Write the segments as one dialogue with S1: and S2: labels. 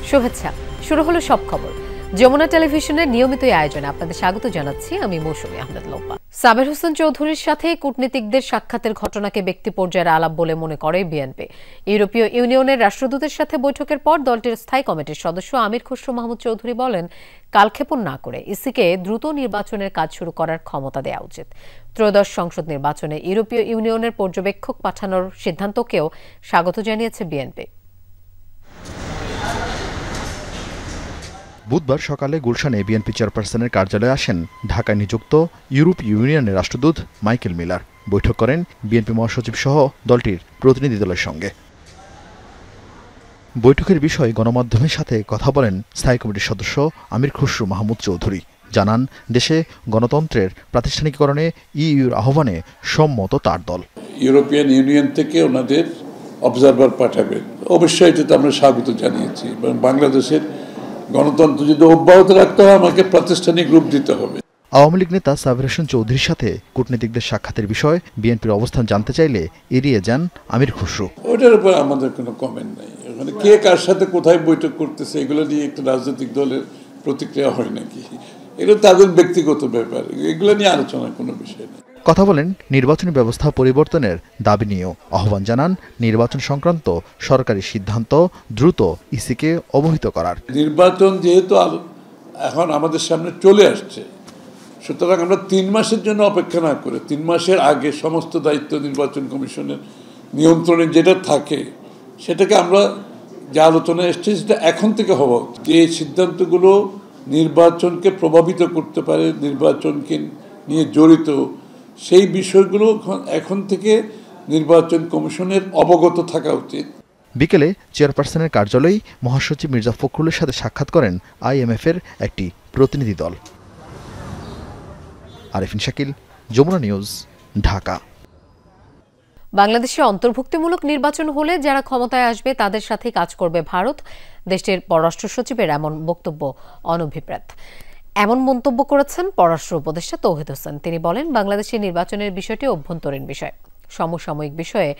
S1: শুভেচ্ছা। শুরু হলো সব খবর। যমুনা টেলিভিশনের নিয়মিত আয়োজনে আপনাদের স্বাগত জানাচ্ছি আমি মৌসুমী আহমেদ লোপা। সাবের হোসেন চৌধুরীর সাথে কূটনীতিকদের সাক্ষাতের ঘটনাকে ব্যক্তি পর্যায়ের আলাপ বলে মনে করে বিএনপি। ইউরোপীয় ইউনিয়নের রাষ্ট্রদূতের সাথে বৈঠকের পর দলটির স্থায়ী কমিটির সদস্য আমির খসরু মাহমুদ চৌধুরী বলেন, কালক্ষেপণ না করে ইসিকে দ্রুত নির্বাচনের কাজ শুরু করার ক্ষমতা দেওয়া উচিত। ত্রয়োদশ সংসদ নির্বাচনে ইউরোপীয় ইউনিয়নের পর্যবেক্ষক পাঠানোর সিদ্ধান্তকেও স্বাগত জানিয়েছে বিএনপি।
S2: বুধবার সকালে গুলশানে বিএনপি চেয়ারপারসনের কার্যালয়ে আসেন ঢাকায় নিযুক্ত ইউরোপীয় ইউনিয়নের রাষ্ট্রদূত মাইকেল মিলার। বৈঠক করেন বিএনপি মহাসচিব সহ দলটির প্রতিনিধি দলের সঙ্গে। বৈঠকের বিষয়ে গণমাধ্যমের সাথে কথা বলেন স্থায়ী কমিটির সদস্য আমির খসরু মাহমুদ চৌধুরী। জানান, দেশে গণতন্ত্রের প্রাতিষ্ঠানিকরণে ইইউর আহ্বানে সম্মত তার দল।
S3: ইউরোপিয়ান ইউনিয়ন থেকে ওনাদের অবজারভার পাঠাবেন, অবশ্যই এটাতে আমরা স্বাগত জানিয়েছি। এবং বাংলাদেশের গণতন্ত্র যদি অব্যাহত রাখতে হয়, আমাকে প্রাতিষ্ঠানিক রূপ দিতে হবে।
S2: আওয়ামী লীগ নেতা সাবের হোসেন চৌধুরীর সাথে কূটনীতিকদের সাক্ষাতের বিষয়ে বিএনপির অবস্থান জানতে চাইলে এড়িয়ে যান আমির খসরু।
S3: ওটার উপর আমাদের কোনো কমেন্ট নাই। ওখানে কে কার সাথে কোথায় বৈঠক করতেছে এগুলো নিয়ে একটা রাজনৈতিক দলের প্রতিক্রিয়া হয় নাকি? এগুলো তাদের ব্যক্তিগত ব্যাপার, এগুলো নিয়ে আলোচনার কোনো বিষয় নেই।
S2: কথা বলেন নির্বাচনী ব্যবস্থা পরিবর্তনের দাবি নিয়েও। আহ্বান জানান নির্বাচন সংক্রান্ত সরকারি সিদ্ধান্ত দ্রুত ইসিকে অবহিত করার।
S3: নির্বাচন যেহেতু এখন আমাদের সামনে চলে আসছে, সুতরাং আমরা 3 মাসের জন্য অপেক্ষা না করে 3 মাসের আগে সমস্ত দায়িত্ব নির্বাচন কমিশনের নিয়ন্ত্রণে যেটা থাকে সেটাকে আমরা যে আলোচনা এসছে সেটা এখন থেকে হওয়া উচিত। যে সিদ্ধান্তগুলো নির্বাচনকে প্রভাবিত করতে পারে, নির্বাচনকে নিয়ে জড়িত, সেই বিষয়গুলো এখন থেকে নির্বাচন কমিশনের অবগত থাকা উচিত।
S2: বিকেলে চেয়ারপারসনের কার্যালয়ে মহাসচিব মির্জা ফখরুলের সাথে সাক্ষাৎ করেন আইএমএফের একটি প্রতিনিধি দল। আরিফিন শাকিল, যমুনা নিউজ, ঢাকা।
S1: বাংলাদেশে অন্তর্ভুক্তিমূলক নির্বাচন হলে যারা ক্ষমতায় আসবে তাদের সাথে কাজ করবে ভারত, দেশটির পররাষ্ট্র সচিবের এমন বক্তব্য অনভিপ্রেত। এমন মন্তব্য করেছেন পররাষ্ট্র উপদেষ্টা তৌহিদ হোসেন। তিনি বলেন, বাংলাদেশের নির্বাচনের বিষয়টি অভ্যন্তরীণ বিষয়। সমসাময়িক বিষয়ে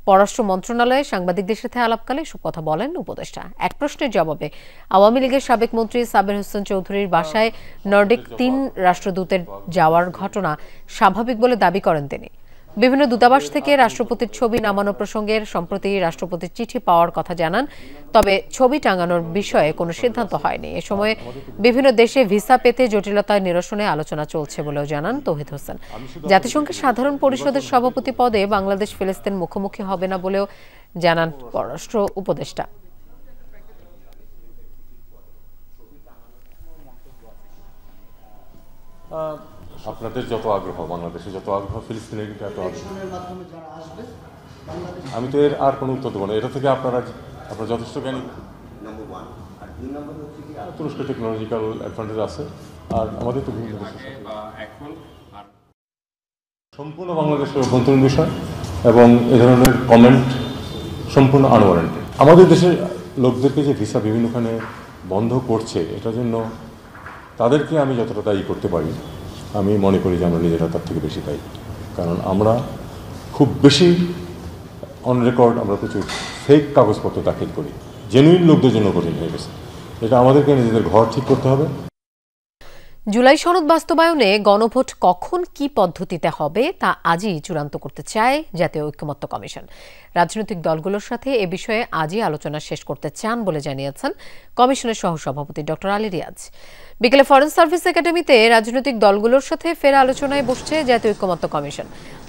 S1: পররাষ্ট্র মন্ত্রণালয়ে সাংবাদিকদের সাথে আলাপকালে এসব কথা বলেন উপদেষ্টা। এক প্রশ্নের জবাবে আওয়ামী লীগের সাবেক মন্ত্রী সাবের হোসেন চৌধুরীর বাসায় নর্ডিক 3 রাষ্ট্রদূতের যাওয়ার ঘটনা স্বাভাবিক বলে দাবি করেন তিনি। বিভিন্ন দূতাবাস থেকে রাষ্ট্রপতির ছবি নামানো প্রসঙ্গে সম্প্রতি রাষ্ট্রপতির চিঠি পাওয়ার কথা জানান, তবে ছবি টাঙানোর বিষয়ে কোনো সিদ্ধান্ত হয়নি। এ সময় বিভিন্ন দেশে ভিসা পেতে জটিলতা নিরসনে আলোচনা চলছে বলেও জানান তৌহিদ হোসেন। জাতিসংঘের সাধারণ পরিষদের সভাপতি পদে বাংলাদেশ ফিলিস্তিন মুখোমুখি হবে না বলেও জানান পররাষ্ট্র উপদেষ্টা।
S4: আপনাদের যত আগ্রহ, বাংলাদেশে যত আগ্রহ, ফিলিস্তিনের কিন্তু এত আগ্রহ। আমি তো এর আর কোনো উত্তর দেবো না। এটা থেকে আপনারা যথেষ্ট জ্ঞানী। তুরস্ক টেকনোলজিক্যাল অ্যাডভান্টেজ আছে, আর আমাদের তো বিভিন্ন দেশের সম্পূর্ণ বাংলাদেশের অভ্যন্তরীণ বিষয়, এবং এ ধরনের কমেন্ট সম্পূর্ণ আনওয়ারেন্টেড। আমাদের দেশের লোকদেরকে যে ভিসা বিভিন্নখানে বন্ধ করছে, এটার জন্য তাদেরকে আমি যতটা দায়ী করতে পারি, আমি মনে করি যে আমরা নিজেরা তার থেকে বেশি দায়ী। কারণ আমরা খুব বেশি অন রেকর্ড আমরা প্রচুর ফেক কাগজপত্র দাখিল করি, জেনুইন লোকদের জন্য কঠিন হয়ে গেছে। এটা আমাদেরকে নিজেদের ঘর ঠিক করতে হবে।
S1: জুলাই সনদ বাস্তবায়নে গণভোট কখন কি পদ্ধতিতে হবে তা আজই চূড়ান্ত করতে চায় জাতীয় ঐকমত্য কমিশন। রাজনৈতিক দলগুলোর সাথে এ বিষয়ে আজই আলোচনা শেষ করতে চান বলে জানিয়েছেন কমিশনের সহসভাপতি ডক্টর আলী রিয়াজ। বিকেলে ফরেন সার্ভিস একাডেমিতে রাজনৈতিক দলগুলোর সাথে ফের আলোচনায় বসছে জাতীয় ঐকমত্য কমিশন।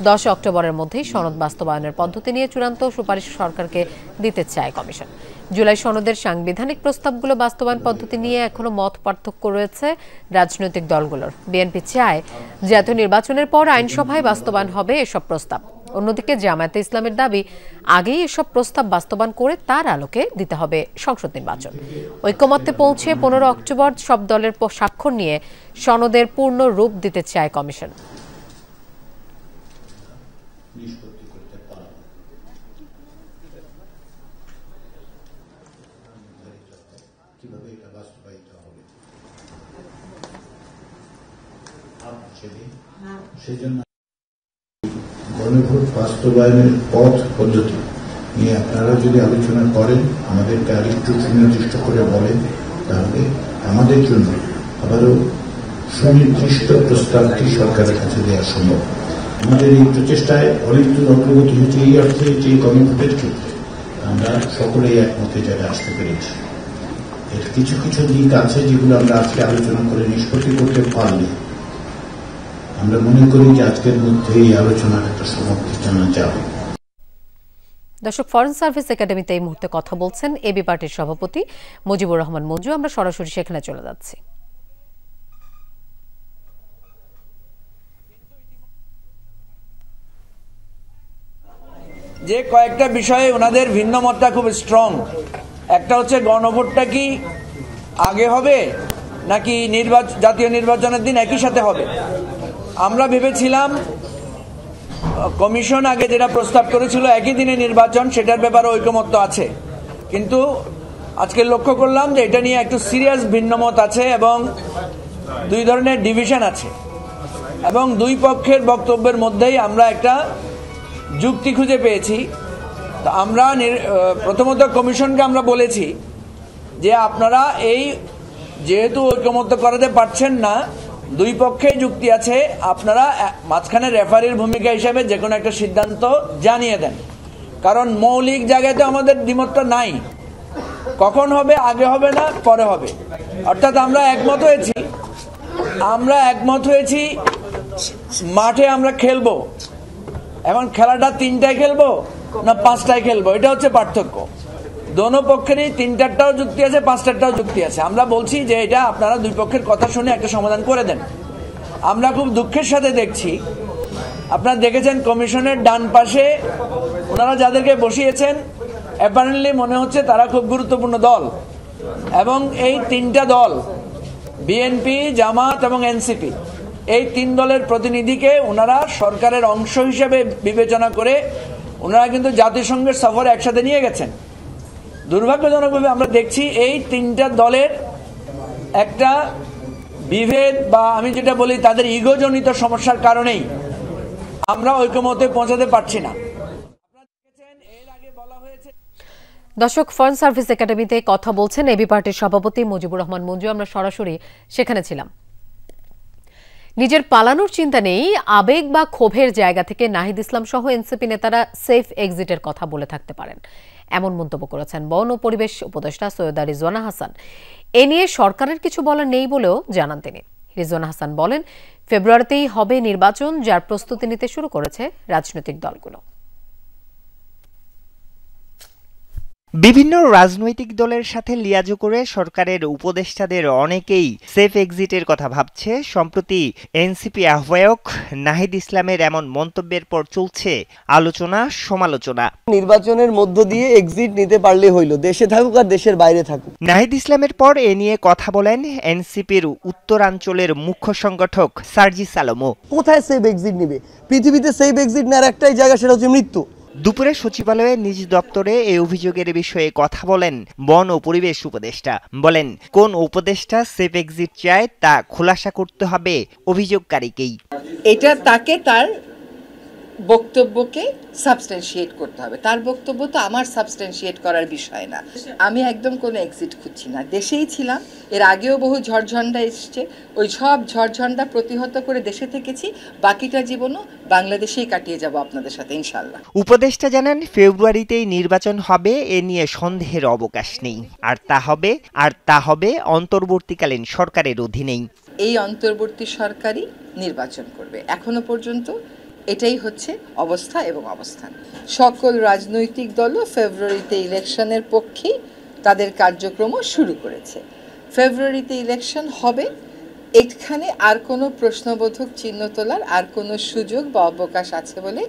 S1: 10 অক্টোবরের মধ্যেই সনদ বাস্তবায়নের পদ্ধতি নিয়ে চূড়ান্ত সুপারিশ সরকারকে দিতে চায় কমিশন। জুলাই সনদের সাংবিধানিক প্রস্তাবগুলো বাস্তবায়ন পদ্ধতি নিয়ে এখনো মত পার্থক্য রয়েছে রাজনৈতিক দলগুলোর। বিএনপি চায় জাতীয় নির্বাচনের পর আইনসভায় বাস্তবায়ন হবে এসব প্রস্তাব। অন্যদিকে জামায়াতে ইসলামের দাবি, আগেই এসব প্রস্তাব বাস্তবায়ন করে তার আলোকে দিতে হবে সংসদ নির্বাচন। ঐকমত্যে পৌঁছে 15 অক্টোবর সব দলের স্বাক্ষর নিয়ে সনদের পূর্ণ রূপ দিতে চায় কমিশন।
S5: সেজন্য গণভোট বাস্তবায়নের পথ পদ্ধতি নিয়ে আপনারা যদি আলোচনা করেন, আমাদেরকে আরেকটু সুনির্দিষ্ট করে বলেন, তাহলে আমাদের জন্য আবারও সুনির্দিষ্ট প্রস্তাবটি সরকারের কাছে দেওয়া সম্ভব। আমাদের এই প্রচেষ্টায় অনেকজন অগ্রগতি হচ্ছে এই অর্থে যে গণভোটের ক্ষেত্রে আমরা সকলেই একমতে জায়গায় আসতে পেরেছি। এর কিছু কিছু দিক আছে যেগুলো আমরা আজকে আলোচনা করে নিষ্পত্তি করতে পারলে আমরা মনে করি যে আজকের মধ্যে এই আলোচনার একটা সমাপ্তি জানা যাবে।
S1: দর্শক, ফরেন সার্ভিস একাডেমিতে এই মুহূর্তে কথা বলছেন এবি পার্টির সভাপতি মুজিবুর রহমান মঞ্জু। আমরা সরাসরি সেখানে চলে যাচ্ছি।
S6: যে কয়েকটা বিষয়ে ওনাদের ভিন্ন মতটা খুব স্ট্রং। একটা হচ্ছে গণভোটটা কি আগে হবে নাকি জাতীয় নির্বাচনের দিন একই সাথে হবে। আমরা ভেবেছিলাম কমিশন আগে যেটা প্রস্তাব করেছিল একই দিনে নির্বাচন, সেটার ব্যাপারে ঐকমত্য আছে, কিন্তু আজকে লক্ষ্য করলাম যে এটা নিয়ে একটু সিরিয়াস ভিন্নমত আছে এবং দুই ধরনের ডিভিশন আছে এবং দুই পক্ষের বক্তব্যের মধ্যেই আমরা একটা যুক্তি খুঁজে পেয়েছি। তো আমরা প্রথমত কমিশনকে আমরা বলেছি যে আপনারা এই যেহেতু ঐকমত্য করাতে পারছেন না, দুই পক্ষে যুক্তি আছে, আপনারা মাঝখানে রেফারির ভূমিকা হিসেবে যে কোনো একটা সিদ্ধান্ত জানিয়ে দেন, কারণ মৌলিক জায়গায় তো আমাদের দ্বিমতটা নাই। কখন হবে, আগে হবে না পরে হবে, অর্থাৎ আমরা একমত হয়েছি মাঠে আমরা খেলবো। এখন খেলাটা 3টায় খেলবো না 5টায় খেলবো, এটা হচ্ছে পার্থক্য। দোনো পক্ষেরই 3টারটাও যুক্তি আছে, 5টারটাও যুক্তি আছে। আমরা বলছি যে এটা আপনারা দুই পক্ষের কথা শুনে একটা সমাধান করে দেন। আমরা খুব দুঃখের সাথে দেখছি, আপনারা দেখেছেন কমিশনের ডান পাশে ওনারা যাদেরকে বসিয়েছেন অ্যাপারেন্টলি মনে হচ্ছে তারা খুব গুরুত্বপূর্ণ দল, এবং এই 3টা দল বিএনপি, জামাত এবং এনসিপি, এই 3 দলের প্রতিনিধিকে ওনারা সরকারের অংশ হিসেবে বিবেচনা করে ওনারা কিন্তু জাতিসংঘের সফরে একসাথে নিয়ে গেছেন। দুর্ভাগ্যজনকভাবে আমরা দেখছি এই 3টা দলের একটা বিভেদ বা আমি যেটা বলি তাদের ইগোজনিত সমস্যার কারণেই আমরা ঐকমত্যে পৌঁছাতে পারছি না।
S1: দর্শক, ফরেন সার্ভিস একাডেমিতে কথা বলছেন এবি পার্টির সভাপতি মুজিবুর রহমান মঞ্জু। আমরা সরাসরি সেখানে ছিলাম। নিজের পালানোর চিন্তা নেই, আবেগ বা ক্ষোভের জায়গা থেকে নাহিদ ইসলাম সহ এনসিপি নেতারা সেফ এক্সিটের কথা বলে থাকতে পারেন, এমন মন্তব্য করেছেন বন ও পরিবেশ উপদেষ্টা সৈয়দা রিজওয়ানা হাসান। এ নিয়ে সরকারের কিছু বলার নেই বলেও জানান তিনি। রিজওয়ানা হাসান বলেন, ফেব্রুয়ারিতেই হবে নির্বাচন, যার প্রস্তুতি নিতে শুরু করেছে রাজনৈতিক দলগুলো।
S7: বিভিন্ন রাজনৈতিক দলের সাথে লিয়াজো করে সরকারের উপদেষ্টাদের অনেকেই সেফ এক্সিটের কথা ভাবছে। সম্প্রতি এনসিপি আহ্বায়ক নাহিদ ইসলামের এমন মন্তব্যের পর চলছে আলোচনা সমালোচনা।
S8: নির্বাচনের মধ্য দিয়ে এক্সিট নিতে পারলে হইল, দেশে থাকুক আর দেশের বাইরে থাকুক।
S7: নাহিদ ইসলামের পর এ নিয়ে কথা বলেন এনসিপির উত্তরাঞ্চলের মুখ্য সংগঠক সার্জিস আলমও।
S8: কোথায় সেফ এক্সিট নিবে? পৃথিবীতে সেফ এক্সিট নেওয়ার একটাই জায়গা, সেটা হচ্ছে মৃত্যু।
S7: দুপুরে সচিবালয়ে নিজ দপ্তরে এই অভিযোগের বিষয়ে কথা বলেন বন ও পরিবেশ উপদেষ্টা। বলেন, কোন উপদেষ্টা সেফ এক্সিট চায় তা খোলাসা করতে হবে অভিযোগকারীকেই।
S9: এটা তাকে তার বক্তব্যকে সাবস্টেন্সিয়েট করতে হবে। তার বক্তব্য তো আমার সাবস্টেন্সিয়েট করার বিষয় না। আমি একদম কোনো এক্সিট খুঁজছি না, দেশেই ছিলাম। এর আগেও বহু ঝড়ঝণ্ডা এসছে, ওই সব ঝড়ঝণ্ডা প্রতিহত করে দেশে থেকেছি। বাকিটা জীবনও বাংলাদেশেই কাটিয়ে যাব আপনাদের সাথে ইনশাল্লাহ।
S7: উপদেষ্টা জানান, ফেব্রুয়ারিতেই নির্বাচন হবে, এ নিয়ে সন্দেহের অবকাশ নেই। আর তা হবে অন্তর্বর্তীকালীন সরকারের অধীনেই।
S9: এই অন্তর্বর্তী সরকারই নির্বাচন করবে। এখনো পর্যন্ত এটাই হচ্ছে অবস্থা এবং অবস্থান। সকল রাজনৈতিক দলও ফেব্রুয়ারিতে ইলেকশনের পক্ষেই তাদের কার্যক্রমও শুরু করেছে। ফেব্রুয়ারিতে ইলেকশন হবে, এখানে আর কোনো প্রশ্নবোধক চিহ্ন তোলার আর কোনো সুযোগ বা অবকাশ আছে বলে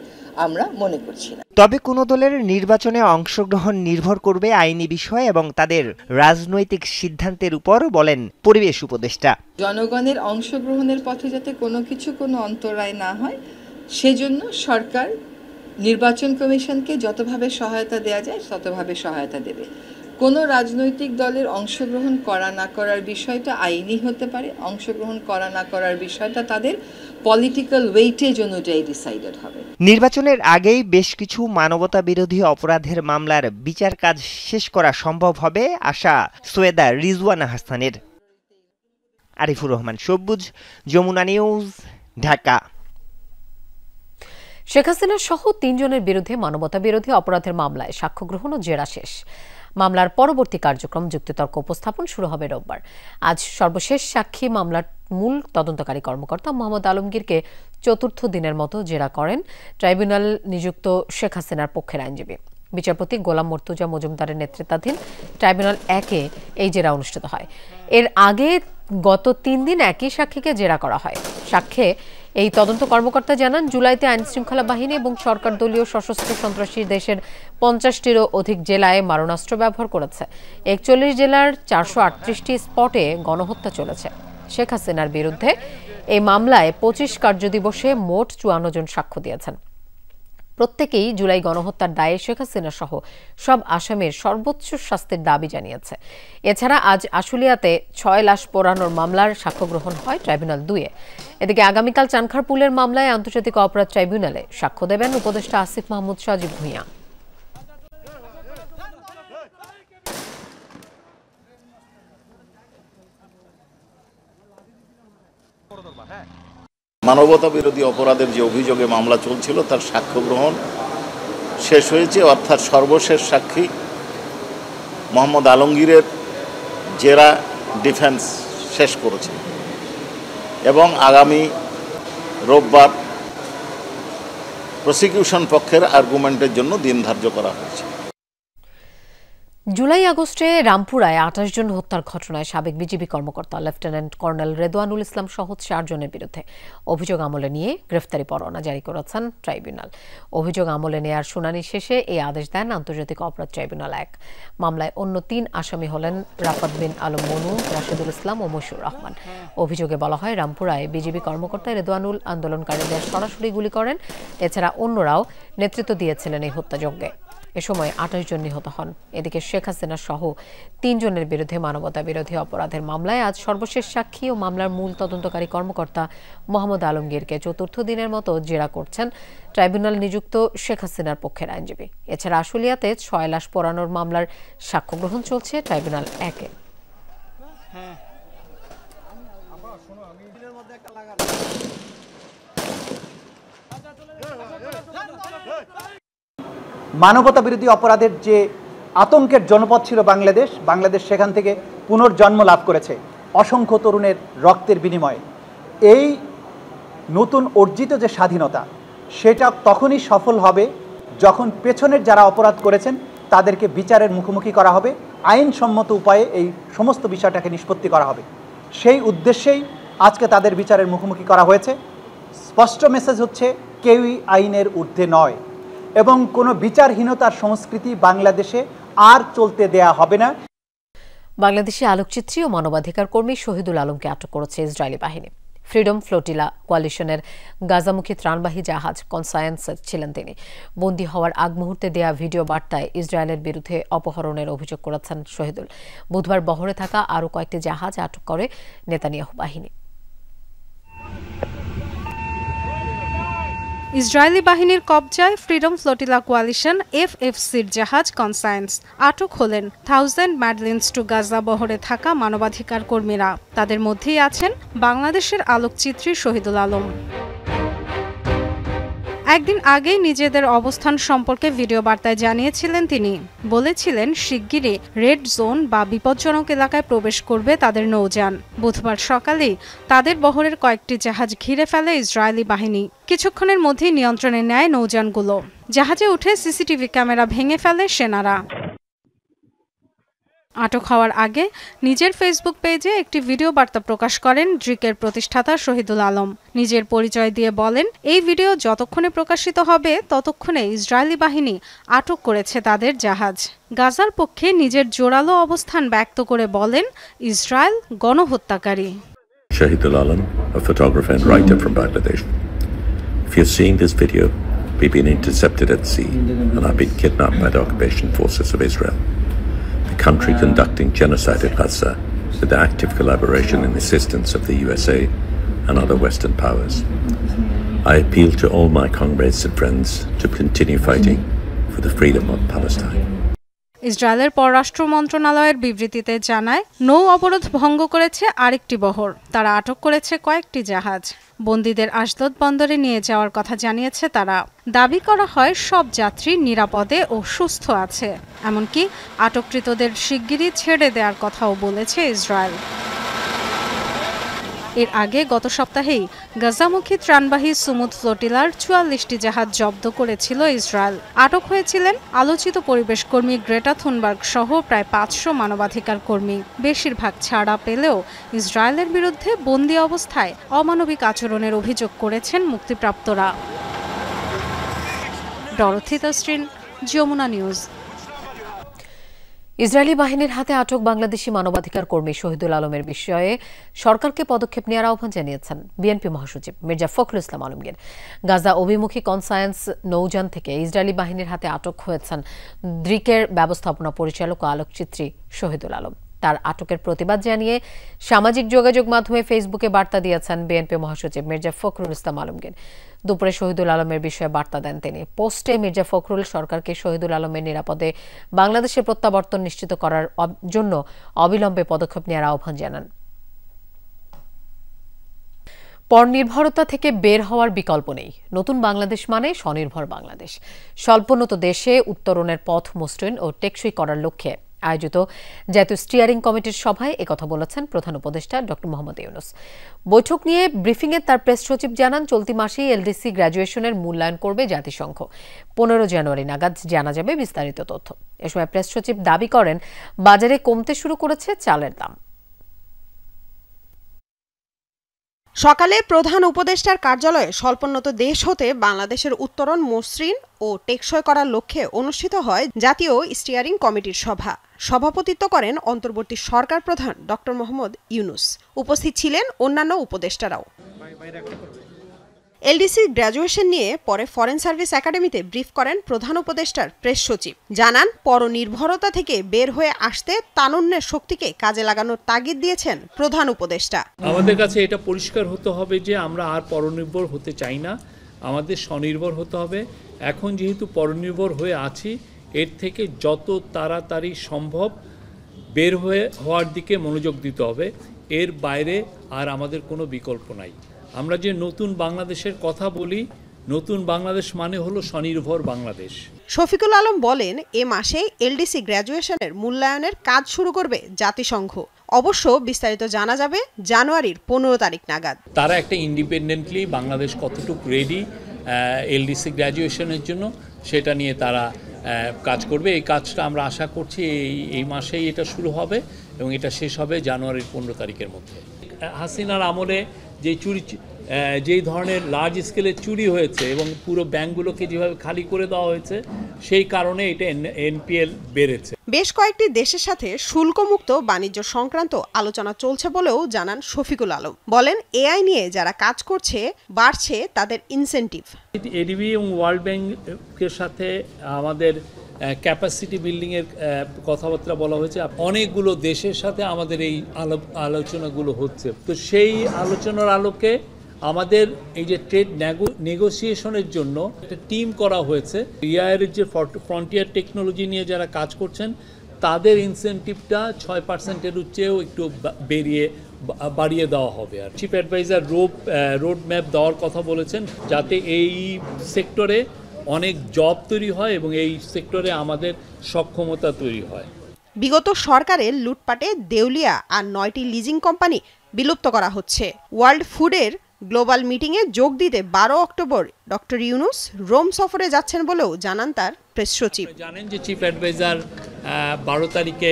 S9: আমরা মনে করছি না।
S7: তবে কোন দলের নির্বাচনে অংশগ্রহণ নির্ভর করবে আইনি বিষয় এবং তাদের রাজনৈতিক সিদ্ধান্তের উপর, বলেন পরিবেশ উপদেষ্টা।
S9: জনগণের অংশগ্রহণের পথে যাতে কোনো অন্তরায় না হয়, সেজন্য সরকার নির্বাচন কমিশনকে যতভাবে সহায়তা দেওয়া যায় ততভাবে সহায়তা দেবে। কোনো রাজনৈতিক দলের অংশগ্রহণ করা না করার বিষয়টা আইনি হতে পারে, অংশগ্রহণ করা না করার বিষয়টা তাদের পলিটিক্যাল ওয়েটেজ অনুযায়ী ডিসাইডেড হবে।
S7: নির্বাচনের আগেই বেশ কিছু মানবতা বিরোধী অপরাধের মামলার বিচার কাজ শেষ করা সম্ভব হবে আশা সৈয়দা রিজওয়ানা হাসানের। আরিফুর রহমান সবুজ, যমুনা নিউজ, ঢাকা।
S1: শেখ হাসিনা সহ 3 জনের বিরুদ্ধে মানবতা বিরোধী অপরাধের মামলায় সাক্ষ্য গ্রহণ ও জেরা শেষ। মামলার পরবর্তী কার্যক্রম যুক্তিতর্ক উপস্থাপন শুরু হবে রোববার। আজ সর্বশেষ সাক্ষী মামলার মূল তদন্তকারী কর্মকর্তা মোহাম্মদ আলমগীরকে চতুর্থ দিনের মতো জেরা করেন ট্রাইব্যুনাল নিযুক্ত শেখ হাসিনার পক্ষের আইনজীবী। বিচারপতি গোলাম মর্তুজা মজুমদারের নেতৃত্বাধীন ট্রাইব্যুনাল 1-এ এই জেরা অনুষ্ঠিত হয়। এর আগে গত 3 দিন একই সাক্ষীকে জেরা করা হয়। সাক্ষ্যে এই তদন্ত কর্মকর্তা জানান, জুলাইতে আইনশৃঙ্খলা বাহিনী এবং সরকার দলীয় সশস্ত্র সন্ত্রাসী দেশের 50টিরও অধিক জেলায় মারণাস্ত্র ব্যবহার করেছে। 41 জেলার 438টি স্পটে গণহত্যা চলেছে। শেখ হাসিনার বিরুদ্ধে এই মামলায় 25 কার্যদিবসে মোট 54 জন সাক্ষ্য দিয়েছেন। প্রত্যেকেই জুলাই গণহত্যার দায়ে শেখ হাসিনা সহ সব আসামির সর্বোচ্চ শাস্তির দাবি জানিয়েছে। এছাড়া আজ আশুলিয়াতে 6 লাশ পোড়ানোর মামলার সাক্ষ্য গ্রহণ হয় ট্রাইব্যুনাল 2-এ। এদিকে আগামীকাল চানখারপুলের মামলায় আন্তর্জাতিক অপরাধ ট্রাইব্যুনালে সাক্ষ্য দেবেন উপদেষ্টা আসিফ মাহমুদ সজীব ভূঁইয়া।
S10: মানবতা বিরোধী অপরাধের যে অভিযোগে মামলা চলছিল তার সাক্ষ্য গ্রহণ শেষ হয়েছে, অর্থাৎ সর্বশেষ সাক্ষী মোহাম্মদ আলমগীরের জেরা ডিফেন্স শেষ করেছে এবং আগামী রোববার প্রসিকিউশন পক্ষের আর্গুমেন্টের জন্য দিন ধার্য করা হয়েছে।
S1: জুলাই আগস্টে রামপুরায় 28 জন হত্যার ঘটনায় সাবেক বিজিবি কর্মকর্তা লেফটেন্যান্ট কর্নেল রেদওয়ানুল ইসলাম সহ 4 জনের বিরুদ্ধে অভিযোগ আমলে নিয়ে গ্রেফতারি পরোয়ানা জারি করেছেন ট্রাইব্যুনাল। অভিযোগ আমলে নেয়ার শুনানি শেষে এই আদেশ দেন আন্তর্জাতিক অপরাধ ট্রাইব্যুনাল 1। মামলায় অন্য 3 আসামি হলেন রাফাত বিন আলম মনু, রাশেদুল ইসলাম ও মশিউর রহমান। অভিযোগে বলা হয়, রামপুরায় বিজিবি কর্মকর্তা রেদওয়ানুল আন্দোলনকারীদের সরাসরি গুলি করেন। এছাড়া অন্যরাও নেতৃত্ব দিয়েছিলেন এই হত্যাযজ্ঞে। এ সময় 28 জন নিহত হন। এদিকে শেখ হাসিনা সহ 3 জনের বিরুদ্ধে মানবতা বিরোধী অপরাধের মামলায় আজ সর্বশেষ সাক্ষী ও মামলার মূল তদন্তকারী কর্মকর্তা মোহাম্মদ আলমগীরকে চতুর্থ দিনের মতো জেরা করছেন ট্রাইব্যুনাল নিযুক্ত শেখ হাসিনার পক্ষের আইনজীবী। এছাড়া আশুলিয়াতে 6 লাশ পোড়ানোর মামলার সাক্ষ্য গ্রহণ চলছে ট্রাইব্যুনাল 1-এ।
S11: মানবতা বিরোধী অপরাধের যে আতঙ্কের জনপদ ছিল বাংলাদেশ সেখান থেকে পুনর্জন্ম লাভ করেছে অসংখ্য তরুণের রক্তের বিনিময়ে। এই নতুন অর্জিত যে স্বাধীনতা, সেটা তখনই সফল হবে যখন পেছনের যারা অপরাধ করেছেন তাদেরকে বিচারের মুখোমুখি করা হবে, আইনসম্মত উপায়ে এই সমস্ত বিষয়টাকে নিষ্পত্তি করা হবে। সেই উদ্দেশ্যেই আজকে তাদের বিচারের মুখোমুখি করা হয়েছে। স্পষ্ট মেসেজ হচ্ছে, কেউই আইনের ঊর্ধ্বে নয় এবং কোনো বিচারহীনতার সংস্কৃতি বাংলাদেশে আর চলতে দেয়া হবে না।
S1: বাংলাদেশি আলোকচিত্রী ও মানবাধিকার কর্মী শহীদুল আলমকে আটক করেছে ইসরায়েলি বাহিনী। ফ্রিডম ফ্লোটিলা কোয়ালিশনের গাজামুখী ত্রাণবাহী জাহাজ কনসায়েন্সে ছিলেন তিনি। বন্দী হওয়ার আগ মুহূর্তে দেয়া ভিডিও বার্তায় ইসরায়েলের বিরুদ্ধে অপহরণের অভিযোগ করেছেন শহীদুল। বুধবার বহরে থাকা আরও কয়েকটি জাহাজ আটক করে নেতানিয়াহু বাহিনী।
S12: ইসরায়েলি বাহিনীর কবজায় ফ্রিডম ফ্লোটিলা কোয়ালিশন এফএফসির জাহাজ কনসায়েন্স। আটক হলেন 1000 ম্যাডলিনস টু গাজা বহরে থাকা মানবাধিকার কর্মীরা। তাদের মধ্যেই আছেন বাংলাদেশের আলোকচিত্রী শহীদুল আলম। একদিন আগেই নিজেদের অবস্থান সম্পর্কে ভিডিও বার্তায় জানিয়েছিলেন তিনি। বলেছিলেন, শিগগিরই রেড জোন বা বিপজ্জনক এলাকায় প্রবেশ করবে তাদের নৌযান। বুধবার সকালেই তাদের বহরের কয়েকটি জাহাজ ঘিরে ফেলে ইসরায়েলি বাহিনী। কিছুক্ষণের মধ্যেই নিয়ন্ত্রণে নেয় নৌযানগুলো। জাহাজে উঠে সিসিটিভি ক্যামেরা ভেঙে ফেলে সেনারা। আটক হওয়ার আগে নিজের ফেসবুক পেজে একটি ভিডিও বার্তা প্রকাশ করেন ড্রিকের প্রতিষ্ঠাতা শহীদুল আলম। নিজের পরিচয় দিয়ে বলেন, এই ভিডিও যতক্ষণে প্রকাশিত হবে ততক্ষণে ইসরায়েলি বাহিনী আটক করেছে তাদের জাহাজ। গাজার পক্ষে নিজের জোরালো অবস্থান ব্যক্ত করে বলেন, Israel গণহত্যাকারী।
S13: Shahidul Alam, a photographer and writer from Bangladesh. If you're seeing this video, we've been intercepted at sea and I've been kidnapped by the occupation forces of Israel. The country conducting genocide at Gaza with the active collaboration and assistance of the USA and other Western powers. I appeal to all my comrades and friends to continue fighting for the freedom of Palestine.
S12: ইসরায়েলের পররাষ্ট্র মন্ত্রণালয়ের বিবৃতিতে জানায়, নৌ অবরোধ ভঙ্গ করেছে আরেকটি বহর। তারা আটক করেছে কয়েকটি জাহাজ। বন্দীদের আশদোদ বন্দরে নিয়ে যাওয়ার কথা জানিয়েছে তারা। দাবি করা হয় সব যাত্রী নিরাপদে ও সুস্থ আছে। এমনকি আটককৃতদের শিগগিরই ছেড়ে দেওয়ার কথাও বলেছে ইসরায়েল। এর আগে গত সপ্তাহেই গাজামুখী ত্রাণবাহী সুমুদ ফ্লোটিলার ৪৪টি জাহাজ জব্দ করেছিল ইসরায়েল। আটক হয়েছিলেন আলোচিত পরিবেশকর্মী গ্রেটা থুনবার্গ সহ প্রায় ৫০০ মানবাধিকার কর্মী। বেশিরভাগ ছাড়া পেলেও ইসরায়েলের বিরুদ্ধে বন্দী অবস্থায় অমানবিক আচরণের অভিযোগ করেছেন মুক্তিপ্রাপ্তরা। Dorothy Tasrin, Jamuna News.
S1: Israeli বাহিনীর হাতে আটক বাংলাদেশি মানবাধিকার কর্মী শহীদুল আলমের বিষয়ে সরকারকে পদক্ষেপ নেওয়ার আহ্বান জানিয়েছেন বিএনপি মহাসচিব মির্জা ফখরুল ইসলাম আলমগীর। গাজা অভিমুখী কনসায়েন্স নৌযান থেকে ইসরায়েলি বাহিনীর হাতে আটক হয়েছেন দ্রিকের ব্যবস্থাপনা পরিচালক ও আলোকচিত্রী শহীদুল আলম। তার আটকের প্রতিবাদ জানিয়ে সামাজিক যোগাযোগ মাধ্যমে ফেসবুকে বার্তা দিয়েছেন বিএনপি মহাসচিব মির্জা ফখরুল ইসলাম আলমগীর। দুপুরে শহীদুল আলমের বিষয়ে বার্তা দেন তিনি। পোস্টে মির্জা ফখরুল সরকারকে শহীদুল আলমের নিরাপদে বাংলাদেশের প্রত্যাবর্তন নিশ্চিত করার জন্য অবিলম্বে পদক্ষেপ নেওয়ার আহ্বান জানান। পরনির্ভরতা থেকে বের হওয়ার বিকল্প নেই। নতুন বাংলাদেশ মানে স্বনির্ভর বাংলাদেশ। স্বল্পোন্নত দেশে উত্তরণের পথ মসৃণ ও টেকসই করার লক্ষ্যে আয়োজিত জাতীয় স্টিয়ারিং কমিটির সভায় একথা বলেছেন প্রধান উপদেষ্টা ড. মোহাম্মদ ইউনূস। বৈঠক নিয়ে ব্রিফিংয়ে তার প্রেস সচিব জানান, চলতি মাসেই এলডিসি গ্র্যাজুয়েশনের মূল্যায়ন করবে জাতিসংঘ। ১৫ জানুয়ারি নাগাদ জানা যাবে বিস্তারিত তথ্য। এ সময় প্রেস সচিব দাবি করেন, বাজারে কমতে শুরু করেছে চালের দাম।
S14: সকালে প্রধান উপদেষ্টার কার্যালয়ে স্বল্পোন্নত দেশ হতে বাংলাদেশের উত্তরণ মসৃণ ও টেকসই করার লক্ষ্যে অনুষ্ঠিত হয় জাতীয় স্টিয়ারিং কমিটির সভা। সভাপতিত্ব করেন অন্তর্বর্তী সরকার প্রধান ড. মোহাম্মদ ইউনূস। উপস্থিত ছিলেন অন্যান্য উপদেষ্টারাও। এলডিসি গ্র্যাজুয়েশন নিয়ে পরে ফরেন সার্ভিস একাডেমিতে ব্রিফ করেন প্রধান উপদেষ্টার প্রেস সচিব। জানান, পরনির্ভরতা থেকে বের হয়ে আসতে তারুণ্যের শক্তিকে কাজে লাগানোর তাগিদ দিয়েছেন প্রধান উপদেষ্টা।
S15: আমাদের কাছে এটা পরিষ্কার হতে হবে যে আমরা আর পরনির্ভর হতে চাই না, আমাদের স্বনির্ভর হতে হবে। এখন যেহেতু পরনির্ভর হয়ে আছি, এর থেকে যত তাড়াতাড়ি সম্ভব বের হওয়ার দিকে মনোযোগ দিতে হবে। এর বাইরে আর আমাদের কোনো বিকল্প নাই। আমরা যে নতুন বাংলাদেশের কথা বলি, নতুন বাংলাদেশ মানে হলো স্বনির্ভর বাংলাদেশ।
S14: শফিকুল আলম বলেন, এ মাসে এলডিসি গ্র্যাজুয়েশনের মূল্যায়নের কাজ শুরু করবে জাতিসংঘ। অবশ্য বিস্তারিত জানা যাবে জানুয়ারির 15 তারিখ নাগাদ।
S15: তারা একটা ইন্ডিপেন্ডেন্টলি বাংলাদেশ কতটুকু রেডি এলডিসি গ্র্যাজুয়েশনের জন্য সেটা নিয়ে তারা কাজ করবে। এই কাজটা আমরা আশা করছি এই মাসেই এটা শুরু হবে এবং এটা শেষ হবে জানুয়ারির 15 তারিখের মধ্যে। হাসিনার আমলে যেই ধরনের লার্জ স্কেলে চুরি হয়েছে এবং পুরো ব্যাংকগুলোকে যেভাবে খালি করে দেওয়া হয়েছে, সেই কারণে এটা এনপিএল বেড়েছে।
S14: বেশ কয়েকটি দেশের সাথে শুল্কমুক্ত বাণিজ্য সংক্রান্ত আলোচনা চলছে বলেও জানান শফিকুল আলম। বলেন, এআই নিয়ে যারা কাজ করছে বাড়ছে তাদের ইনসেন্টিভ।
S15: এডিবি এবং ওয়ার্ল্ড ব্যাংকের সাথে আমাদের ক্যাপাসিটি বিল্ডিংয়ের কথাবার্তা বলা হয়েছে। অনেকগুলো দেশের সাথে আমাদের এই আলোচনাগুলো হচ্ছে। তো সেই আলোচনার আলোকে আমাদের এই যে ট্রেড নেগোসিয়েশনের জন্য একটা টিম করা হয়েছে। ইআইয়ের যে ফ্রন্টিয়ার টেকনোলজি নিয়ে যারা কাজ করছেন তাদের ইনসেন্টিভটা 6%-এর চেয়েও একটু বাড়িয়ে দেওয়া হবে। আর চিফ অ্যাডভাইজার রোড ম্যাপ দেওয়ার কথা বলেছেন, যাতে এই সেক্টরে অনেক জব তৈরি হয় এবং এই সেক্টরে আমাদের সক্ষমতা তৈরি হয়।
S14: বিগত সরকারের লুটপাটে দেউলিয়া আর 9টি লিজিং কোম্পানি বিলুপ্ত করা হচ্ছে। ওয়ার্ল্ড ফুডের গ্লোবাল মিটিংয়ে যোগ দিতে 12 অক্টোবর ড. ইউনূস রোম সফরে যাচ্ছেন বলেও জানান তার প্রেস সচিব।
S15: জানেন যে চিফ অ্যাডভাইজার 12 তারিখে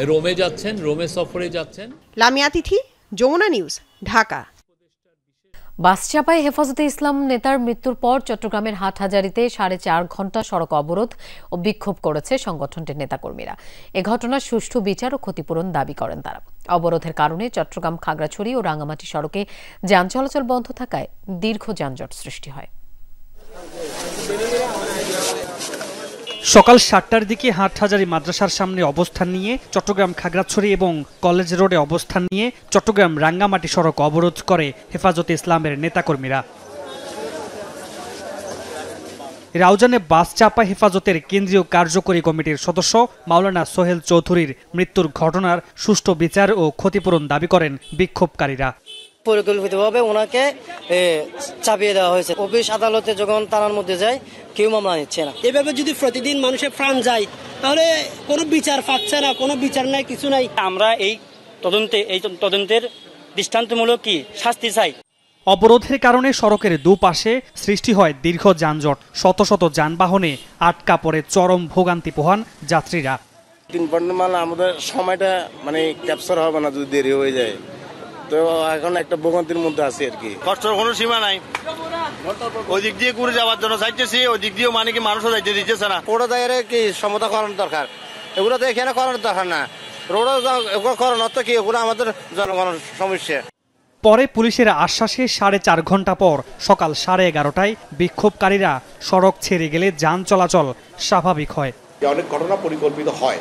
S15: রোমে যাচ্ছেন, রোমে সফরে যাচ্ছেন।
S14: লামিয়া তিথি, যমুনা নিউজ, ঢাকা।
S1: বাসচাপায় হেফাজতে ইসলাম নেতার মৃত্যুর পর চট্টগ্রামের হাটহাজারীতে 4.5 ঘণ্টা সড়ক অবরোধ ও বিক্ষোভ করেছে সংগঠনটির নেতাকর্মীরা। এ ঘটনার সুষ্ঠু বিচার ও ক্ষতিপূরণ দাবি করেন তারা। অবরোধের কারণে চট্টগ্রাম খাগড়াছড়ি ও রাঙ্গামাটি সড়কে যান চলাচল বন্ধ থাকায় দীর্ঘ যানজট সৃষ্টি হয়।
S16: সকাল ৭টার দিকে হাটহাজারী মাদ্রাসার সামনে অবস্থান নিয়ে চট্টগ্রাম খাগড়াছড়ি এবং কলেজ রোডে অবস্থান নিয়ে চট্টগ্রাম রাঙ্গামাটি সড়ক অবরোধ করে হেফাজতে ইসলামের নেতাকর্মীরা। রাউজানে বাস চাপা হেফাজতের কেন্দ্রীয় কার্যকরী কমিটির সদস্য মাওলানা সোহেল চৌধুরীর মৃত্যুর ঘটনার সুষ্ঠু বিচার ও ক্ষতিপূরণ দাবি করেন বিক্ষোভকারীরা।
S17: পরিকল্পিতভাবে ওনাকে চাপিয়ে দেওয়া হয়েছে। অফিস আদালতে যখন থানার মধ্যে যায় কেউ মামলা নিচ্ছে না।
S18: এভাবে যদি প্রতিদিন মানুষের প্রাণ যায় তাহলে কোনো বিচার পাচ্ছে না, কোনো বিচার নাই, কিছু নাই।
S17: আমরা এই তদন্তের দৃষ্টান্তমূলক কি শাস্তি চাই।
S16: অবরোধের কারণে সড়কের দুপাশে সৃষ্টি হয় দীর্ঘ যানজট, শত শত যানবাহনে আটকা পড়ে চরম ভোগান্তি পোহান যাত্রীরা।
S19: আমাদের সময়টা ক্যাপচার হবে না যদি দেরি হয়ে যায়, তো এখন একটা ভোগান্তির মধ্যে আছি আর কি।
S20: কষ্টের কোনো সীমা নাই। ওই দিক দিয়ে ঘুরে যাওয়ার জন্য চাইতেছি, ওই দিক দিয়েও মানুষও যাইতে দিতেছে না।
S19: পুরো দায়ের কি সমতা করানোর দরকার, এগুলো তো এখানে করানোর দরকার না। রোডও করানোর তো কি, এগুলো আমাদের জনগণের সমস্যা।
S16: পরে পুলিশের আশ্বাসে 4.5 ঘন্টা পর সকাল 11:30টায় বিক্ষোভকারীরা সড়ক ছেড়ে গেলে যান চলাচল স্বাভাবিক হয়।
S21: অনেক ঘটনা পরিকল্পিত হয়,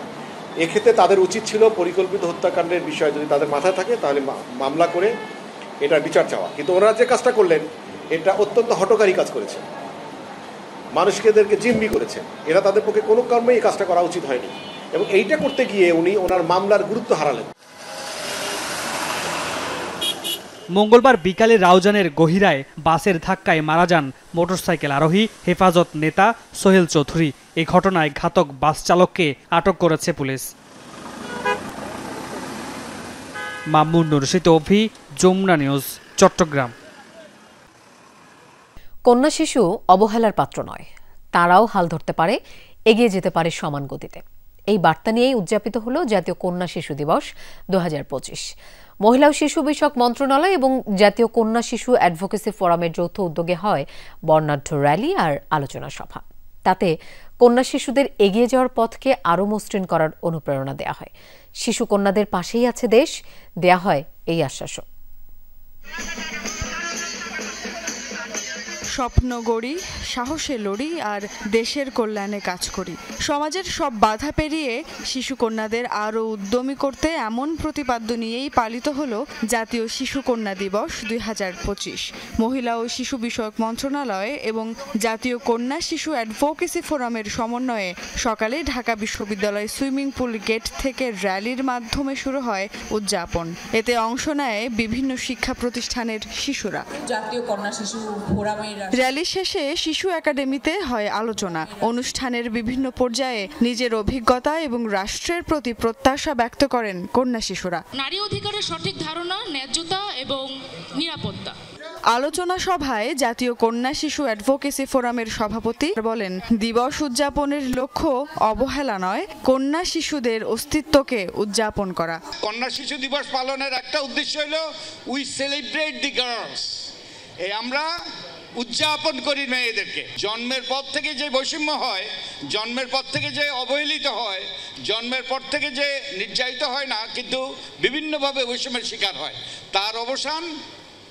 S21: এক্ষেত্রে তাদের উচিত ছিল পরিকল্পিত হত্যাকাণ্ডের বিষয় যদি তাদের মাথায় থাকে তাহলে মামলা করে এটার বিচার চাওয়া। কিন্তু ওনারা যে কাজটা করলেন এটা অত্যন্ত হঠকারী কাজ করেছে, মানুষকেদেরকে জিম্মি করেছেন। এরা তাদের পক্ষে কোনো কর্মেই এই কাজটা করা উচিত হয়নি এবং এইটা করতে গিয়ে উনি ওনার মামলার গুরুত্ব হারালেন।
S16: মঙ্গলবার বিকালে রাউজানের গহিরায় বাসের ধাক্কায় মারা যান মোটরসাইকেল আরোহী হেফাজত নেতা সোহেল চৌধুরী। এই ঘটনায় ঘাতক বাস চালককে আটক করেছে পুলিশ। মামুন নুরশিদ অভি, যমুনা নিউজ, চট্টগ্রাম।
S1: কন্যা শিশু অবহেলার পাত্র নয়, তারাও হাল ধরতে পারে, এগিয়ে যেতে পারে সমান গতিতে। এই বার্তা নিয়েই উদযাপিত হল জাতীয় কন্যা শিশু দিবস 2025। মহিলা ও শিশু বিষয়ক মন্ত্রণালয় এবং জাতীয় কন্যা শিশু অ্যাডভোকেসি ফোরামের যৌথ উদ্যোগে হয় বর্ণাঢ্য র্যালি আর আলোচনা সভা। তাতে কন্যা শিশুদের এগিয়ে যাওয়ার পথকে আরও মসৃণ করার অনুপ্রেরণা দেয়া হয়। শিশু কন্যাদের পাশেই আছে দেশ, দেয়া হয় এই আশ্বাসও।
S22: স্বপ্ন গড়ি, সাহসে লড়ি আর দেশের কল্যাণে কাজ করি। সমাজের সব বাধা পেরিয়ে শিশু কন্যাদের আরও উদ্যমী করতে এমন প্রতিপাদ্য নিয়েই পালিত হলো জাতীয় শিশু কন্যা দিবস 2025। মহিলা ও শিশু বিষয়ক মন্ত্রণালয় এবং জাতীয় কন্যা শিশু অ্যাডভোকেসি ফোরামের সমন্বয়ে সকালে ঢাকা বিশ্ববিদ্যালয় সুইমিং পুল গেট থেকে র্যালির মাধ্যমে শুরু হয় উদযাপন। এতে অংশ নেয় বিভিন্ন শিক্ষা প্রতিষ্ঠানের শিশুরা।
S23: জাতীয় কন্যা শিশু ফোরামের
S22: র্যালি শেষে শিশু একাডেমিতে হয় আলোচনা। অনুষ্ঠানের বিভিন্ন পর্যায়ে নিজের অভিজ্ঞতা এবং রাষ্ট্রের প্রতি প্রত্যাশা ব্যক্ত করেন কন্যা শিশুরা।
S23: নারী অধিকারের সঠিক ধারণা, ন্যায্যতা এবং নিরাপত্তা।
S22: আলোচনা সভায় জাতীয় কন্যা শিশু অ্যাডভোকেসি ফোরামের সভাপতি বলেন, দিবস উদযাপনের লক্ষ্য অবহেলা নয়, কন্যা শিশুদের অস্তিত্বকে উদযাপন করা।
S24: কন্যা শিশু দিবস পালনের একটা উদ্দেশ্য হলো উই সেলিব্রেট দি গার্লস। আমরা উদযাপন করি মেয়েদেরকে। জন্মের পর থেকে যে বৈষম্য হয়, জন্মের পর থেকে যে অবহেলিত হয়, জন্মের পর থেকে যে নির্যাতিত হয় না কিন্তু বিভিন্নভাবে বৈষম্যের শিকার হয়, তার অবসান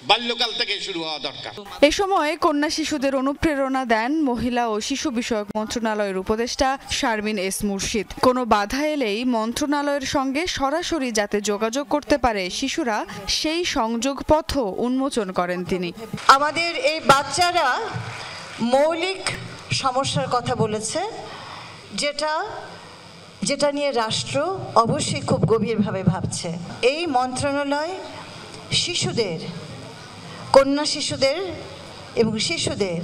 S24: বাল্যকাল থেকে শুরু হওয়া দরকার।
S22: এ সময় কন্যা শিশুদের অনুপ্রেরণা দেন মহিলা ও শিশু বিষয়ক মন্ত্রণালয়ের উপদেষ্টা শারমিন এস মুর্শিদ। কোনো বাধা এলেই মন্ত্রণালয়ের সঙ্গে সরাসরি যাতে যোগাযোগ করতে পারে শিশুরা, সেই সংযোগ পথও উন্মোচন করেন তিনি।
S25: আমাদের এই বাচ্চারা মৌলিক সমস্যার কথা বলেছে, যেটা নিয়ে রাষ্ট্র অবশ্যই খুব গভীরভাবে ভাবছে। এই মন্ত্রণালয় শিশুদের, কন্যা শিশুদের এবং শিশুদের